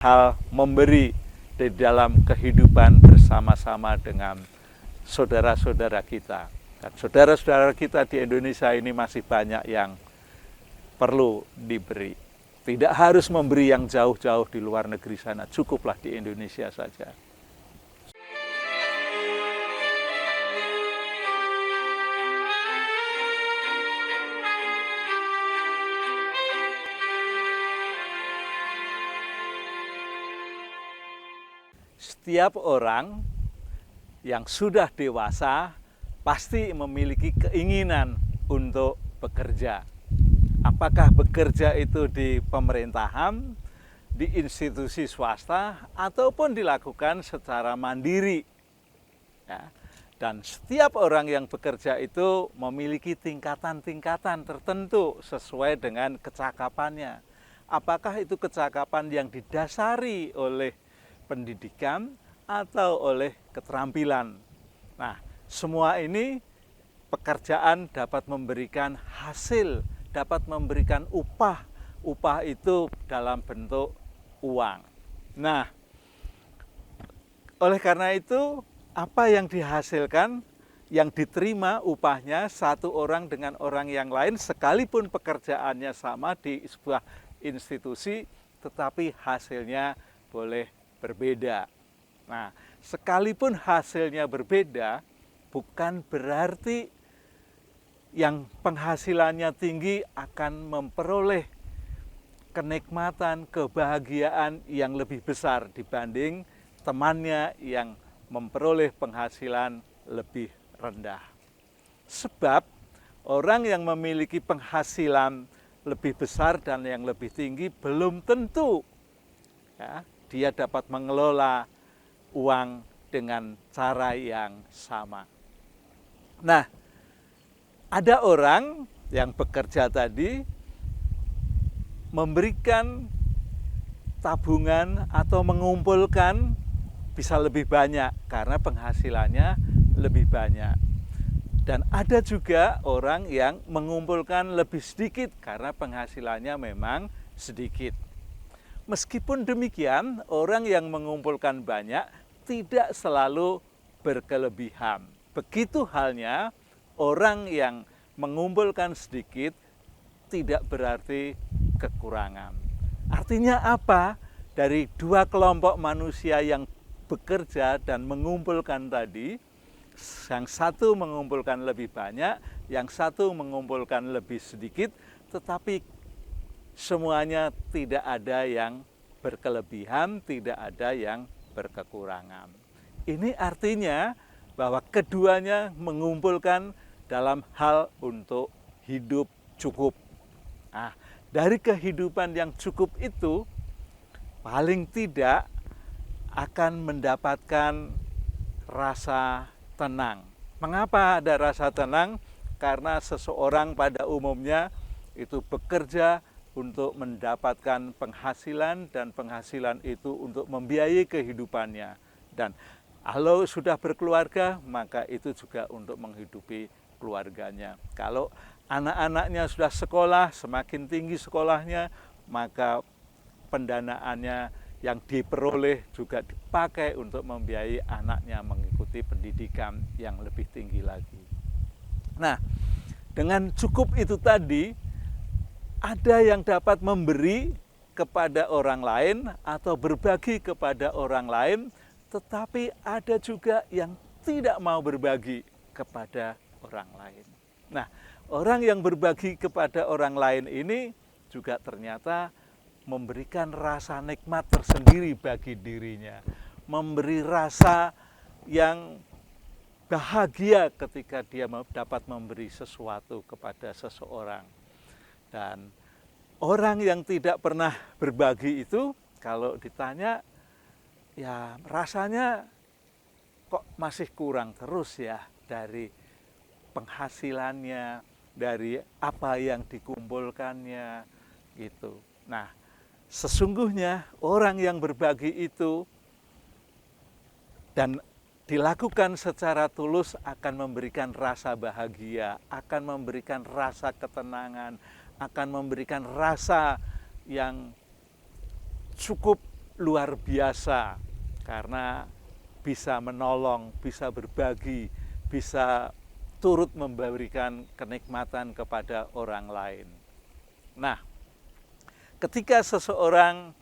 hal memberi di dalam kehidupan bersama-sama dengan saudara-saudara kita. Dan saudara-saudara kita di Indonesia ini masih banyak yang perlu diberi. Tidak harus memberi yang jauh-jauh di luar negeri sana, cukuplah di Indonesia saja. Setiap orang yang sudah dewasa pasti memiliki keinginan untuk bekerja. Apakah bekerja itu di pemerintahan, di institusi swasta, ataupun dilakukan secara mandiri. Ya. Dan setiap orang yang bekerja itu memiliki tingkatan-tingkatan tertentu sesuai dengan kecakapannya. Apakah itu kecakapan yang didasari oleh pendidikan atau oleh keterampilan. Nah, semua ini pekerjaan dapat memberikan hasil, dapat memberikan upah. Upah itu dalam bentuk uang. Nah, oleh karena itu, apa yang dihasilkan, yang diterima upahnya satu orang dengan orang yang lain, sekalipun pekerjaannya sama di sebuah institusi, tetapi hasilnya boleh berbeda. Nah, sekalipun hasilnya berbeda, bukan berarti yang penghasilannya tinggi akan memperoleh kenikmatan, kebahagiaan yang lebih besar dibanding temannya yang memperoleh penghasilan lebih rendah. Sebab orang yang memiliki penghasilan lebih besar dan yang lebih tinggi belum tentu ya, dia dapat mengelola uang dengan cara yang sama. Nah, ada orang yang bekerja tadi memberikan tabungan atau mengumpulkan bisa lebih banyak karena penghasilannya lebih banyak. Dan ada juga orang yang mengumpulkan lebih sedikit karena penghasilannya memang sedikit. Meskipun demikian, orang yang mengumpulkan banyak tidak selalu berkelebihan. Begitu halnya orang yang mengumpulkan sedikit tidak berarti kekurangan. Artinya apa? Dari dua kelompok manusia yang bekerja dan mengumpulkan tadi, yang satu mengumpulkan lebih banyak, yang satu mengumpulkan lebih sedikit, tetapi semuanya tidak ada yang berkelebihan, tidak ada yang berkekurangan. Ini artinya bahwa keduanya mengumpulkan dalam hal untuk hidup cukup. Nah, dari kehidupan yang cukup itu, paling tidak akan mendapatkan rasa tenang. Mengapa ada rasa tenang? Karena seseorang pada umumnya itu bekerja untuk mendapatkan penghasilan, dan penghasilan itu untuk membiayai kehidupannya. Dan kalau sudah berkeluarga, maka itu juga untuk menghidupi keluarganya. Kalau anak-anaknya sudah sekolah, semakin tinggi sekolahnya, maka pendanaannya yang diperoleh juga dipakai untuk membiayai anaknya mengikuti pendidikan yang lebih tinggi lagi. Nah, dengan cukup itu tadi, ada yang dapat memberi kepada orang lain atau berbagi kepada orang lain, tetapi ada juga yang tidak mau berbagi kepada orang lain. Nah, orang yang berbagi kepada orang lain ini juga ternyata memberikan rasa nikmat tersendiri bagi dirinya, memberi rasa yang bahagia ketika dia dapat memberi sesuatu kepada seseorang. Dan orang yang tidak pernah berbagi itu, kalau ditanya, ya rasanya kok masih kurang terus ya dari penghasilannya, dari apa yang dikumpulkannya gitu. Nah, sesungguhnya orang yang berbagi itu dan dilakukan secara tulus akan memberikan rasa bahagia, akan memberikan rasa ketenangan, akan memberikan rasa yang cukup luar biasa karena bisa menolong, bisa berbagi, bisa turut memberikan kenikmatan kepada orang lain. Nah, ketika seseorang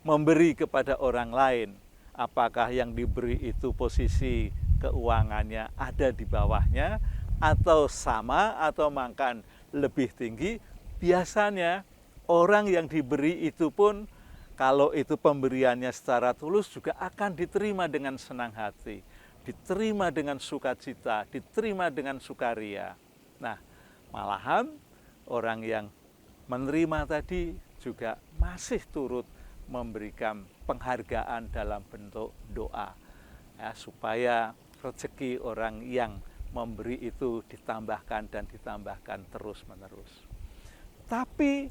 memberi kepada orang lain, apakah yang diberi itu posisi keuangannya ada di bawahnya atau sama atau bahkan lebih tinggi, biasanya orang yang diberi itu pun kalau itu pemberiannya secara tulus juga akan diterima dengan senang hati, diterima dengan sukacita, diterima dengan sukaria. Nah, malahan orang yang menerima tadi juga masih turut memberikan penghargaan dalam bentuk doa, ya, supaya rezeki orang yang memberi itu ditambahkan dan ditambahkan terus-menerus. Tapi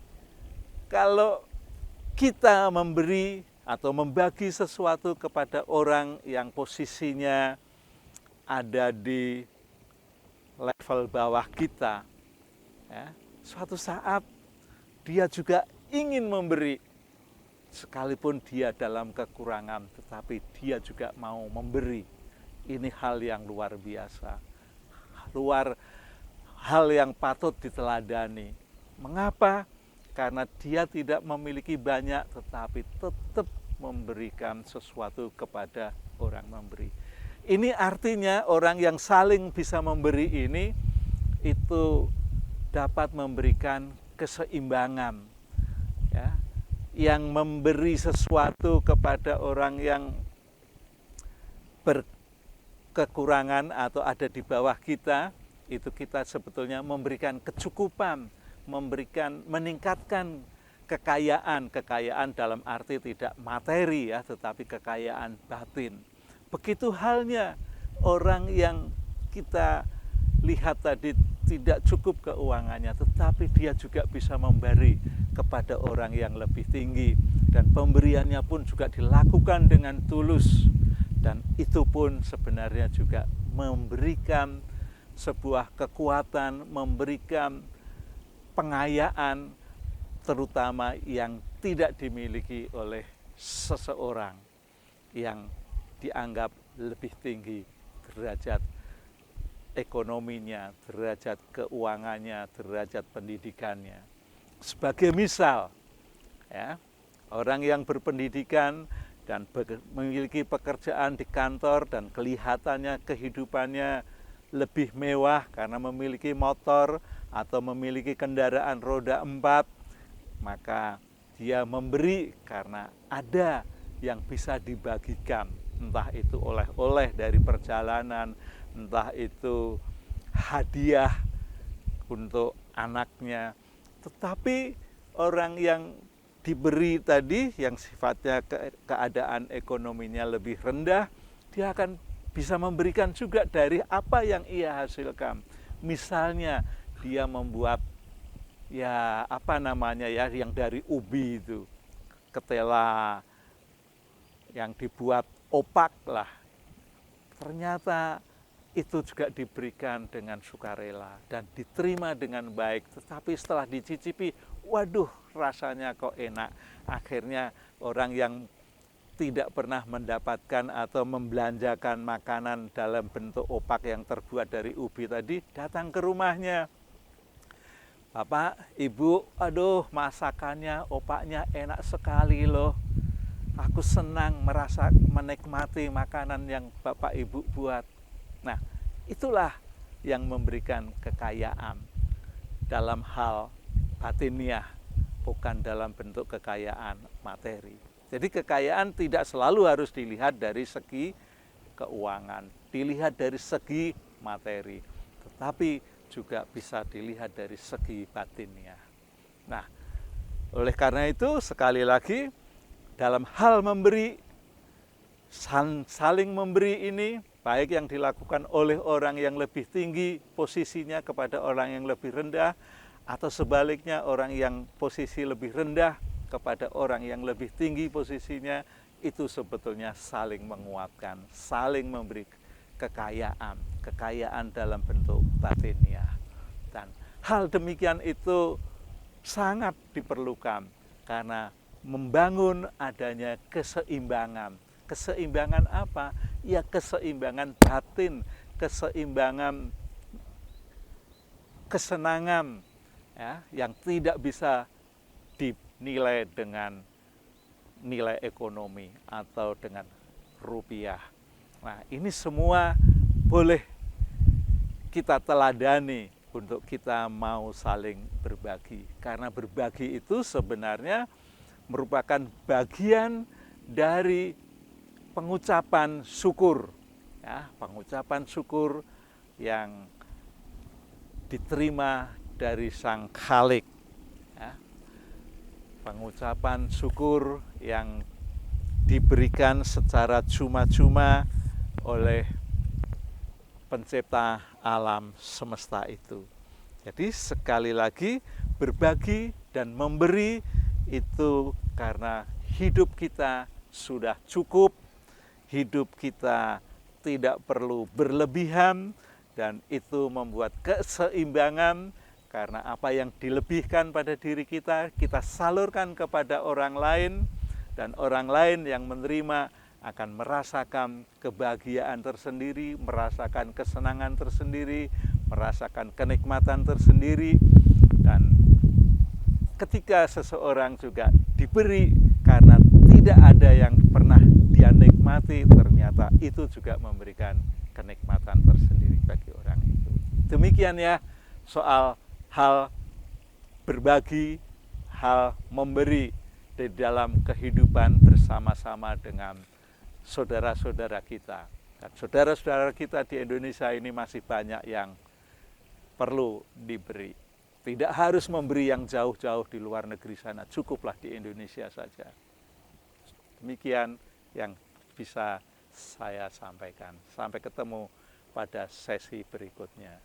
kalau kita memberi atau membagi sesuatu kepada orang yang posisinya ada di level bawah kita, ya, suatu saat dia juga ingin memberi, sekalipun dia dalam kekurangan, tetapi dia juga mau memberi. Ini hal yang luar biasa, hal yang patut diteladani. Mengapa? Karena dia tidak memiliki banyak, tetapi tetap memberikan sesuatu kepada orang memberi. Ini artinya orang yang saling bisa memberi ini itu dapat memberikan keseimbangan, ya. Yang memberi sesuatu kepada orang yang berkekurangan atau ada di bawah kita, itu kita sebetulnya memberikan kecukupan, meningkatkan kekayaan dalam arti tidak materi, ya, tetapi kekayaan batin. Begitu halnya orang yang kita lihat tadi tidak cukup keuangannya, tetapi dia juga bisa memberi kepada orang yang lebih tinggi, dan pemberiannya pun juga dilakukan dengan tulus, dan itu pun sebenarnya juga memberikan sebuah kekuatan, memberikan pengayaan, terutama yang tidak dimiliki oleh seseorang yang dianggap lebih tinggi derajat ekonominya, derajat keuangannya, derajat pendidikannya. Sebagai misal, ya, orang yang berpendidikan dan memiliki pekerjaan di kantor dan kelihatannya kehidupannya lebih mewah karena memiliki motor atau memiliki kendaraan roda 4, maka dia memberi karena ada yang bisa dibagikan, entah itu oleh-oleh dari perjalanan, entah itu hadiah untuk anaknya. Tetapi orang yang diberi tadi, yang sifatnya keadaan ekonominya lebih rendah, dia akan bisa memberikan juga dari apa yang ia hasilkan. Misalnya dia membuat, ya apa namanya ya, yang dari ubi itu, ketela yang dibuat opak lah. Ternyata itu juga diberikan dengan sukarela dan diterima dengan baik. Tetapi setelah dicicipi, waduh rasanya kok enak. Akhirnya orang yang tidak pernah mendapatkan atau membelanjakan makanan dalam bentuk opak yang terbuat dari ubi tadi datang ke rumahnya. Bapak, Ibu, aduh masakannya, opaknya enak sekali loh. Aku senang menikmati makanan yang Bapak Ibu buat. Nah, itulah yang memberikan kekayaan dalam hal batiniah, bukan dalam bentuk kekayaan materi. Jadi kekayaan tidak selalu harus dilihat dari segi keuangan, dilihat dari segi materi, tetapi juga bisa dilihat dari segi batiniah. Nah, oleh karena itu sekali lagi dalam hal memberi, saling memberi ini, baik yang dilakukan oleh orang yang lebih tinggi posisinya kepada orang yang lebih rendah, atau sebaliknya orang yang posisi lebih rendah kepada orang yang lebih tinggi posisinya, itu sebetulnya saling menguatkan, saling memberi kekayaan dalam bentuk batiniah. Dan hal demikian itu sangat diperlukan karena membangun adanya keseimbangan. Keseimbangan apa? Ya keseimbangan batin, keseimbangan kesenangan ya, yang tidak bisa dinilai dengan nilai ekonomi atau dengan rupiah. Nah, ini semua boleh kita teladani untuk kita mau saling berbagi. Karena berbagi itu sebenarnya merupakan bagian dari pengucapan syukur, ya, pengucapan syukur yang diterima dari Sang Khalik, ya. Pengucapan syukur yang diberikan secara cuma-cuma oleh pencipta alam semesta itu. Jadi sekali lagi berbagi dan memberi itu karena hidup kita sudah cukup, hidup kita tidak perlu berlebihan, dan itu membuat keseimbangan karena apa yang dilebihkan pada diri kita salurkan kepada orang lain, dan orang lain yang menerima akan merasakan kebahagiaan tersendiri, merasakan kesenangan tersendiri, merasakan kenikmatan tersendiri. Dan ketika seseorang juga diberi karena tidak ada yang pernah dia nikmati, ternyata itu juga memberikan kenikmatan tersendiri bagi orang itu. Demikian ya soal hal berbagi, hal memberi di dalam kehidupan bersama-sama dengan saudara-saudara kita. Dan saudara-saudara kita di Indonesia ini masih banyak yang perlu diberi. Tidak harus memberi yang jauh-jauh di luar negeri sana, cukuplah di Indonesia saja. Demikian yang bisa saya sampaikan. Sampai ketemu pada sesi berikutnya.